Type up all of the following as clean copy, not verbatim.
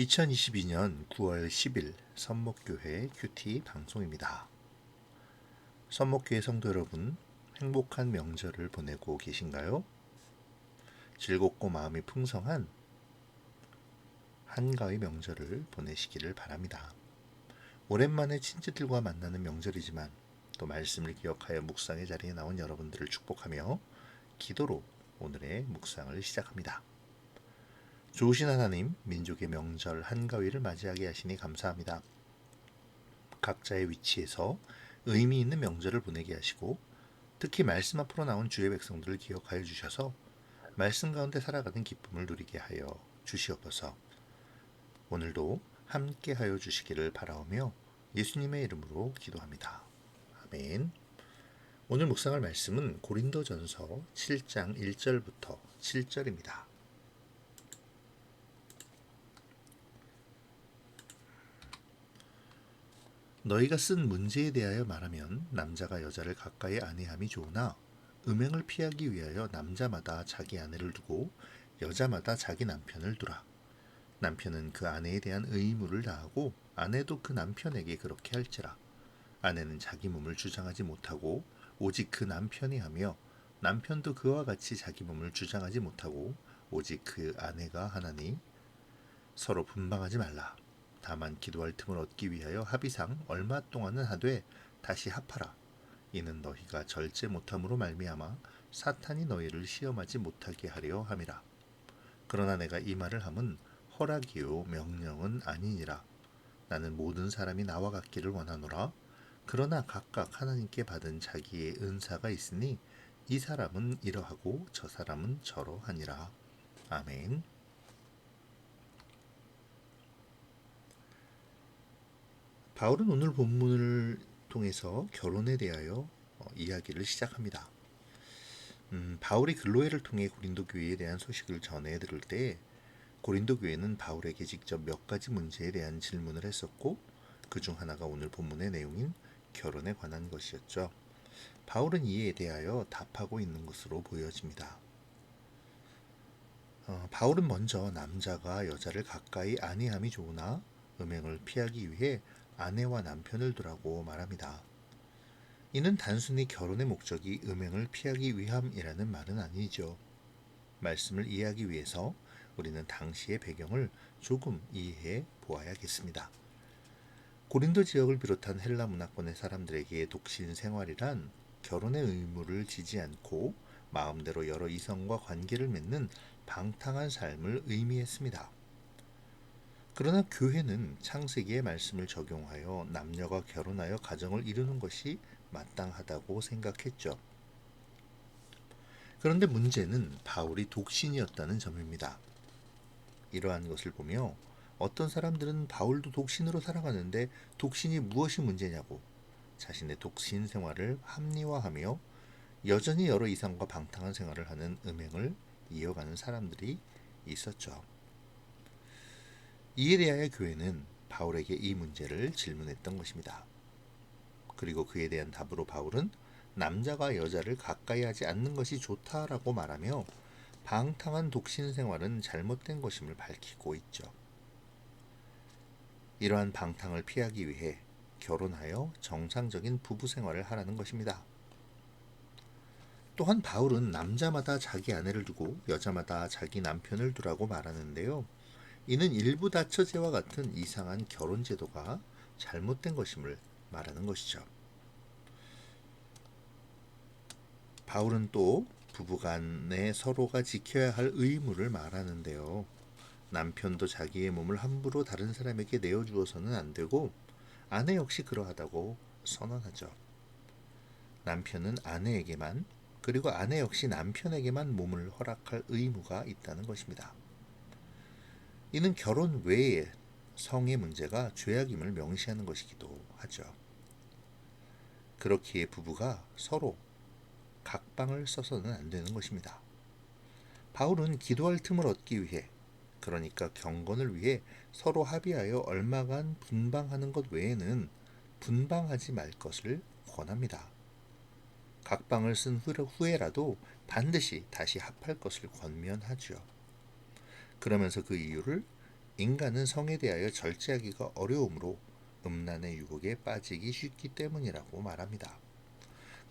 2022년 9월 10일 선목교회 큐티 방송입니다. 선목교회 성도 여러분, 행복한 명절을 보내고 계신가요? 즐겁고 마음이 풍성한 한가위 명절을 보내시기를 바랍니다. 오랜만에 친지들과 만나는 명절이지만 또 말씀을 기억하여 묵상의 자리에 나온 여러분들을 축복하며 기도로 오늘의 묵상을 시작합니다. 좋으신 하나님, 민족의 명절 한가위를 맞이하게 하시니 감사합니다. 각자의 위치에서 의미 있는 명절을 보내게 하시고 특히 말씀 앞으로 나온 주의 백성들을 기억하여 주셔서 말씀 가운데 살아가는 기쁨을 누리게 하여 주시옵소서. 오늘도 함께 하여 주시기를 바라오며 예수님의 이름으로 기도합니다. 아멘. 오늘 묵상할 말씀은 고린도전서 7장 1절부터 7절입니다. 너희가 쓴 문제에 대하여 말하면 남자가 여자를 가까이 아내함이 좋으나 음행을 피하기 위하여 남자마다 자기 아내를 두고 여자마다 자기 남편을 두라. 남편은 그 아내에 대한 의무를 다하고 아내도 그 남편에게 그렇게 할지라. 아내는 자기 몸을 주장하지 못하고 오직 그 남편이 하며 남편도 그와 같이 자기 몸을 주장하지 못하고 오직 그 아내가 하나니 서로 분방하지 말라. 다만 기도할 틈을 얻기 위하여 합의상 얼마 동안은 하되 다시 합하라. 이는 너희가 절제 못함으로 말미암아 사탄이 너희를 시험하지 못하게 하려 함이라. 그러나 내가 이 말을 함은 허락이요 명령은 아니니라. 나는 모든 사람이 나와 같기를 원하노라. 그러나 각각 하나님께 받은 자기의 은사가 있으니 이 사람은 이러하고 저 사람은 저러하니라. 아멘. 바울은 오늘 본문을 통해서 결혼에 대하여 이야기를 시작합니다. 바울이 근로회를 통해 고린도 교회에 대한 소식을 전해 들을 때 고린도 교회는 바울에게 직접 몇 가지 문제에 대한 질문을 했었고 그 중 하나가 오늘 본문의 내용인 결혼에 관한 것이었죠. 바울은 이에 대하여 답하고 있는 것으로 보여집니다. 바울은 먼저 남자가 여자를 가까이 아니함이 좋으나 음행을 피하기 위해 아내와 남편을 두라고 말합니다. 이는 단순히 결혼의 목적이 음행을 피하기 위함이라는 말은 아니죠. 말씀을 이해하기 위해서 우리는 당시의 배경을 조금 이해해 보아야겠습니다. 고린도 지역을 비롯한 헬라 문화권의 사람들에게 독신 생활이란 결혼의 의무를 지지 않고 마음대로 여러 이성과 관계를 맺는 방탕한 삶을 의미했습니다. 그러나 교회는 창세기의 말씀을 적용하여 남녀가 결혼하여 가정을 이루는 것이 마땅하다고 생각했죠. 그런데 문제는 바울이 독신이었다는 점입니다. 이러한 것을 보며 어떤 사람들은 바울도 독신으로 살아가는데 독신이 무엇이 문제냐고 자신의 독신 생활을 합리화하며 여전히 여러 이성과 방탕한 생활을 하는 음행을 이어가는 사람들이 있었죠. 이에 대하여 교회는 바울에게 이 문제를 질문했던 것입니다. 그리고 그에 대한 답으로 바울은 남자가 여자를 가까이 하지 않는 것이 좋다라고 말하며 방탕한 독신 생활은 잘못된 것임을 밝히고 있죠. 이러한 방탕을 피하기 위해 결혼하여 정상적인 부부 생활을 하라는 것입니다. 또한 바울은 남자마다 자기 아내를 두고 여자마다 자기 남편을 두라고 말하는데요. 이는 일부 다처제와 같은 이상한 결혼 제도가 잘못된 것임을 말하는 것이죠. 바울은 또 부부간에 서로가 지켜야 할 의무를 말하는데요. 남편도 자기의 몸을 함부로 다른 사람에게 내어주어서는 안 되고 아내 역시 그러하다고 선언하죠. 남편은 아내에게만 그리고 아내 역시 남편에게만 몸을 허락할 의무가 있다는 것입니다. 이는 결혼 외에 성의 문제가 죄악임을 명시하는 것이기도 하죠. 그렇기에 부부가 서로 각방을 써서는 안 되는 것입니다. 바울은 기도할 틈을 얻기 위해 그러니까 경건을 위해 서로 합의하여 얼마간 분방하는 것 외에는 분방하지 말 것을 권합니다. 각방을 쓴 후에라도 반드시 다시 합할 것을 권면하죠. 그러면서 그 이유를 인간은 성에 대하여 절제하기가 어려우므로 음란의 유혹에 빠지기 쉽기 때문이라고 말합니다.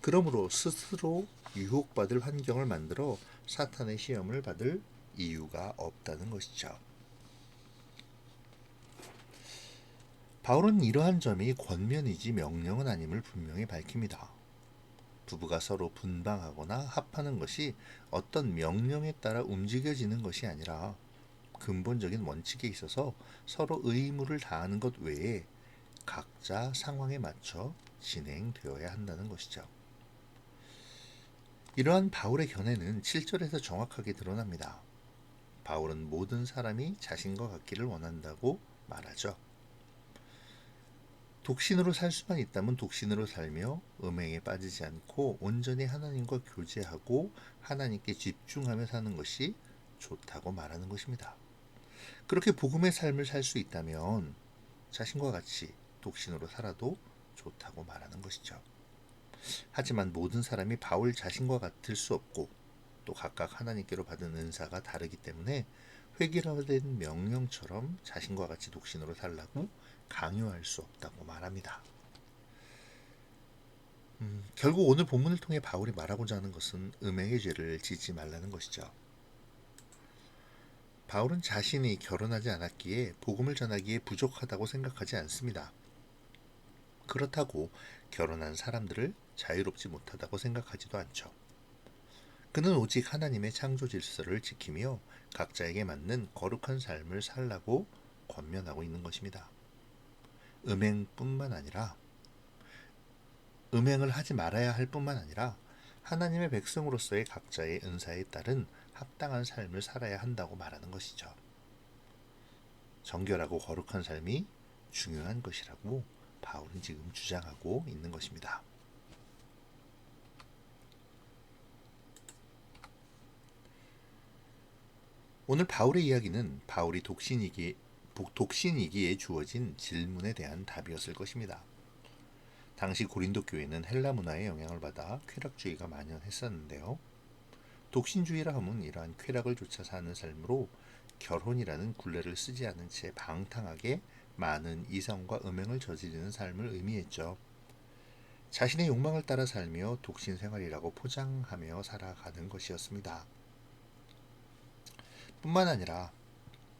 그러므로 스스로 유혹받을 환경을 만들어 사탄의 시험을 받을 이유가 없다는 것이죠. 바울은 이러한 점이 권면이지 명령은 아님을 분명히 밝힙니다. 부부가 서로 분방하거나 합하는 것이 어떤 명령에 따라 움직여지는 것이 아니라 근본적인 원칙에 있어서 서로 의무를 다하는 것 외에 각자 상황에 맞춰 진행되어야 한다는 것이죠. 이러한 바울의 견해는 7절에서 정확하게 드러납니다. 바울은 모든 사람이 자신과 같기를 원한다고 말하죠. 독신으로 살 수만 있다면 독신으로 살며 음행에 빠지지 않고 온전히 하나님과 교제하고 하나님께 집중하며 사는 것이 좋다고 말하는 것입니다. 그렇게 복음의 삶을 살 수 있다면 자신과 같이 독신으로 살아도 좋다고 말하는 것이죠. 하지만 모든 사람이 바울 자신과 같을 수 없고 또 각각 하나님께로 받은 은사가 다르기 때문에 획일화된 명령처럼 자신과 같이 독신으로 살라고 강요할 수 없다고 말합니다. 결국 오늘 본문을 통해 바울이 말하고자 하는 것은 음행의 죄를 짓지 말라는 것이죠. 바울은 자신이 결혼하지 않았기에 복음을 전하기에 부족하다고 생각하지 않습니다. 그렇다고 결혼한 사람들을 자유롭지 못하다고 생각하지도 않죠. 그는 오직 하나님의 창조 질서를 지키며 각자에게 맞는 거룩한 삶을 살라고 권면하고 있는 것입니다. 음행을 하지 말아야 할 뿐만 아니라 하나님의 백성으로서의 각자의 은사에 따른 합당한 삶을 살아야 한다고 말하는 것이죠. 정결하고 거룩한 삶이 중요한 것이라고 바울은 지금 주장하고 있는 것입니다. 오늘 바울의 이야기는 바울이 독신이기에 주어진 질문에 대한 답이었을 것입니다. 당시 고린도 교회는 헬라 문화의 영향을 받아 쾌락주의가 만연했었는데요. 독신주의라 함은 이러한 쾌락을 쫓아 사는 삶으로 결혼이라는 굴레를 쓰지 않은 채 방탕하게 많은 이성과 음행을 저지르는 삶을 의미했죠. 자신의 욕망을 따라 살며 독신 생활이라고 포장하며 살아가는 것이었습니다. 뿐만 아니라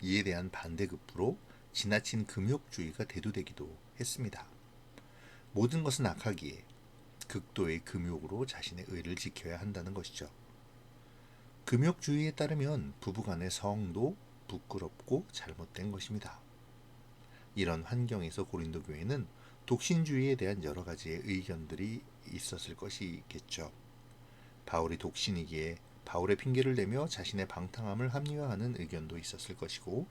이에 대한 반대급부로 지나친 금욕주의가 대두되기도 했습니다. 모든 것은 악하기에 극도의 금욕으로 자신의 의를 지켜야 한다는 것이죠. 금욕주의에 따르면 부부간의 성도 부끄럽고 잘못된 것입니다. 이런 환경에서 고린도 교회는 독신주의에 대한 여러 가지의 의견들이 있었을 것이겠죠. 바울이 독신이기에 바울의 핑계를 대며 자신의 방탕함을 합리화하는 의견도 있었을 것이고,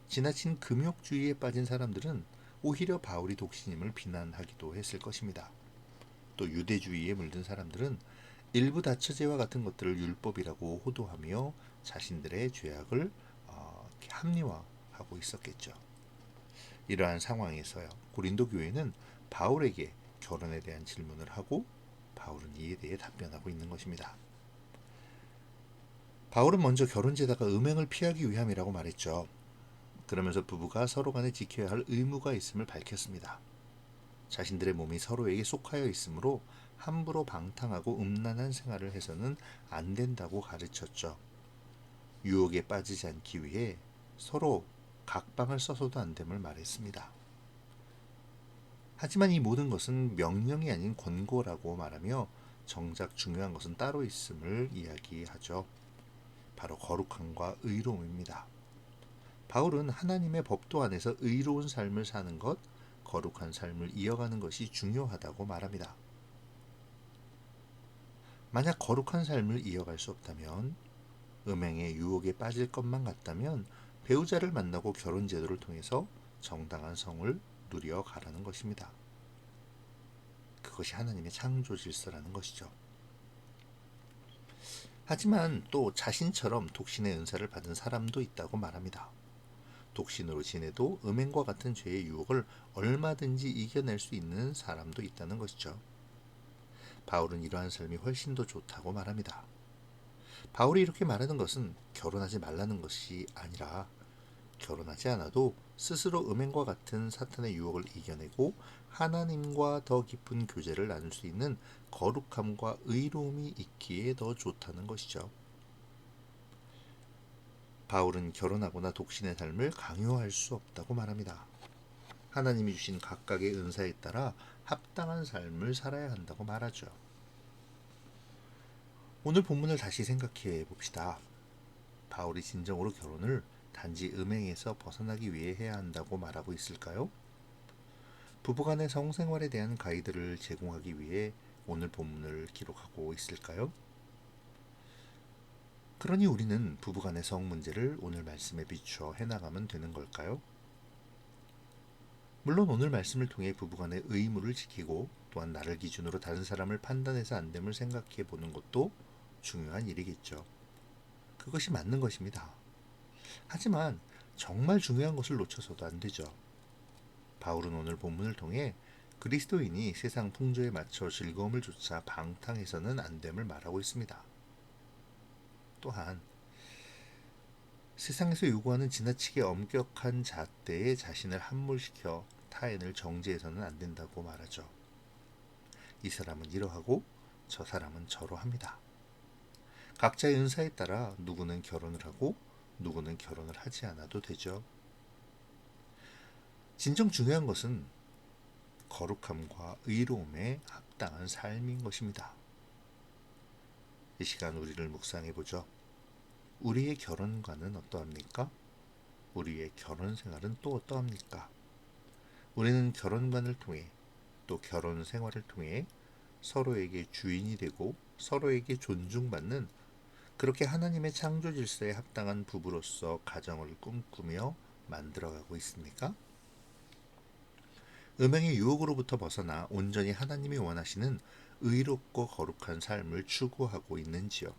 지나친 금욕주의에 빠진 사람들은 오히려 바울이 독신임을 비난하기도 했을 것입니다. 또 유대주의에 물든 사람들은 일부 다처제와 같은 것들을 율법이라고 호도하며 자신들의 죄악을 합리화하고 있었겠죠. 이러한 상황에서요, 고린도 교회는 바울에게 결혼에 대한 질문을 하고 바울은 이에 대해 답변하고 있는 것입니다. 바울은 먼저 결혼제다가 음행을 피하기 위함이라고 말했죠. 그러면서 부부가 서로 간에 지켜야 할 의무가 있음을 밝혔습니다. 자신들의 몸이 서로에게 속하여 있으므로 함부로 방탕하고 음란한 생활을 해서는 안 된다고 가르쳤죠. 유혹에 빠지지 않기 위해 서로 각방을 써서도 안 됨을 말했습니다. 하지만 이 모든 것은 명령이 아닌 권고라고 말하며 정작 중요한 것은 따로 있음을 이야기하죠. 바로 거룩함과 의로움입니다. 바울은 하나님의 법도 안에서 의로운 삶을 사는 것, 거룩한 삶을 이어가는 것이 중요하다고 말합니다. 만약 거룩한 삶을 이어갈 수 없다면, 음행의 유혹에 빠질 것만 같다면 배우자를 만나고 결혼 제도를 통해서 정당한 성을 누려가라는 것입니다. 그것이 하나님의 창조 질서라는 것이죠. 하지만 또 자신처럼 독신의 은사를 받은 사람도 있다고 말합니다. 독신으로 지내도 음행과 같은 죄의 유혹을 얼마든지 이겨낼 수 있는 사람도 있다는 것이죠. 바울은 이러한 삶이 훨씬 더 좋다고 말합니다. 바울이 이렇게 말하는 것은 결혼하지 말라는 것이 아니라 결혼하지 않아도 스스로 음행과 같은 사탄의 유혹을 이겨내고 하나님과 더 깊은 교제를 나눌 수 있는 거룩함과 의로움이 있기에 더 좋다는 것이죠. 바울은 결혼하거나 독신의 삶을 강요할 수 없다고 말합니다. 하나님이 주신 각각의 은사에 따라 합당한 삶을 살아야 한다고 말하죠. 오늘 본문을 다시 생각해 봅시다. 바울이 진정으로 결혼을 단지 음행에서 벗어나기 위해 해야 한다고 말하고 있을까요? 부부간의 성생활에 대한 가이드를 제공하기 위해 오늘 본문을 기록하고 있을까요? 그러니 우리는 부부간의 성 문제를 오늘 말씀에 비추어 해나가면 되는 걸까요? 물론 오늘 말씀을 통해 부부간의 의무를 지키고 또한 나를 기준으로 다른 사람을 판단해서 안 됨을 생각해 보는 것도 중요한 일이겠죠. 그것이 맞는 것입니다. 하지만 정말 중요한 것을 놓쳐서도 안 되죠. 바울은 오늘 본문을 통해 그리스도인이 세상 풍조에 맞춰 즐거움을 쫓아 방탕해서는 안 됨을 말하고 있습니다. 또한 세상에서 요구하는 지나치게 엄격한 잣대에 자신을 함몰시켜 타인을 정죄해서는 안 된다고 말하죠. 이 사람은 이러하고 저 사람은 저러합니다. 각자의 은사에 따라 누구는 결혼을 하고 누구는 결혼을 하지 않아도 되죠. 진정 중요한 것은 거룩함과 의로움에 합당한 삶인 것입니다. 이 시간 우리를 묵상해 보죠. 우리의 결혼관은 어떠합니까? 우리의 결혼 생활은 또 어떠합니까? 우리는 결혼관을 통해 또 결혼 생활을 통해 서로에게 주인이 되고 서로에게 존중받는 그렇게 하나님의 창조 질서에 합당한 부부로서 가정을 꿈꾸며 만들어가고 있습니까? 음행의 유혹으로부터 벗어나 온전히 하나님이 원하시는 의롭고 거룩한 삶을 추구하고 있는지요?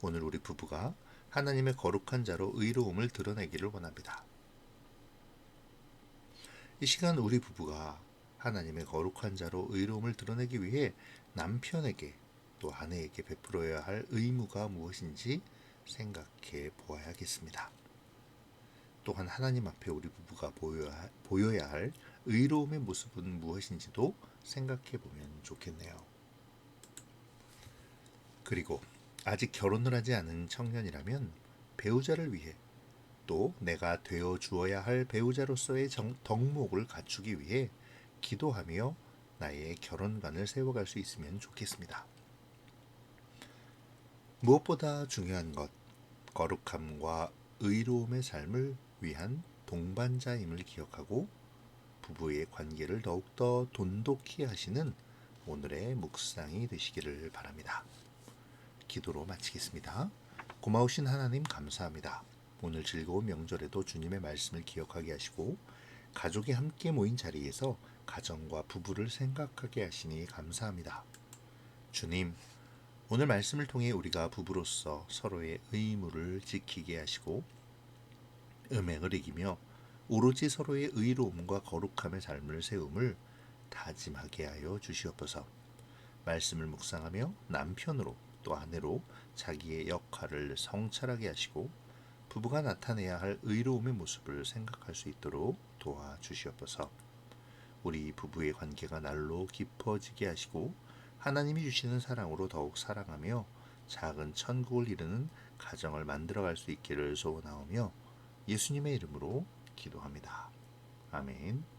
오늘 우리 부부가 하나님의 거룩한 자로 의로움을 드러내기를 원합니다. 이 시간 우리 부부가 하나님의 거룩한 자로 의로움을 드러내기 위해 남편에게 또 아내에게 베풀어야 할 의무가 무엇인지 생각해 보아야겠습니다. 또한 하나님 앞에 우리 부부가 보여야 할 의로움의 모습은 무엇인지도 생각해 보면 좋겠네요. 그리고 아직 결혼을 하지 않은 청년이라면 배우자를 위해 또 내가 되어 주어야 할 배우자로서의 덕목을 갖추기 위해 기도하며 나의 결혼관을 세워갈 수 있으면 좋겠습니다. 무엇보다 중요한 것, 거룩함과 의로움의 삶을 위한 동반자임을 기억하고 부부의 관계를 더욱더 돈독히 하시는 오늘의 묵상이 되시기를 바랍니다. 기도로 마치겠습니다. 고마우신 하나님 감사합니다. 오늘 즐거운 명절에도 주님의 말씀을 기억하게 하시고 가족이 함께 모인 자리에서 가정과 부부를 생각하게 하시니 감사합니다. 주님, 오늘 말씀을 통해 우리가 부부로서 서로의 의무를 지키게 하시고 음행을 이기며 오로지 서로의 의로움과 거룩함의 삶을 세움을 다짐하게 하여 주시옵소서. 말씀을 묵상하며 남편으로 또 아내로 자기의 역할을 성찰하게 하시고 부부가 나타내야 할 의로움의 모습을 생각할 수 있도록 도와주시옵소서. 우리 부부의 관계가 날로 깊어지게 하시고 하나님이 주시는 사랑으로 더욱 사랑하며 작은 천국을 이루는 가정을 만들어갈 수 있기를 소원하오며 예수님의 이름으로 기도합니다. 아멘.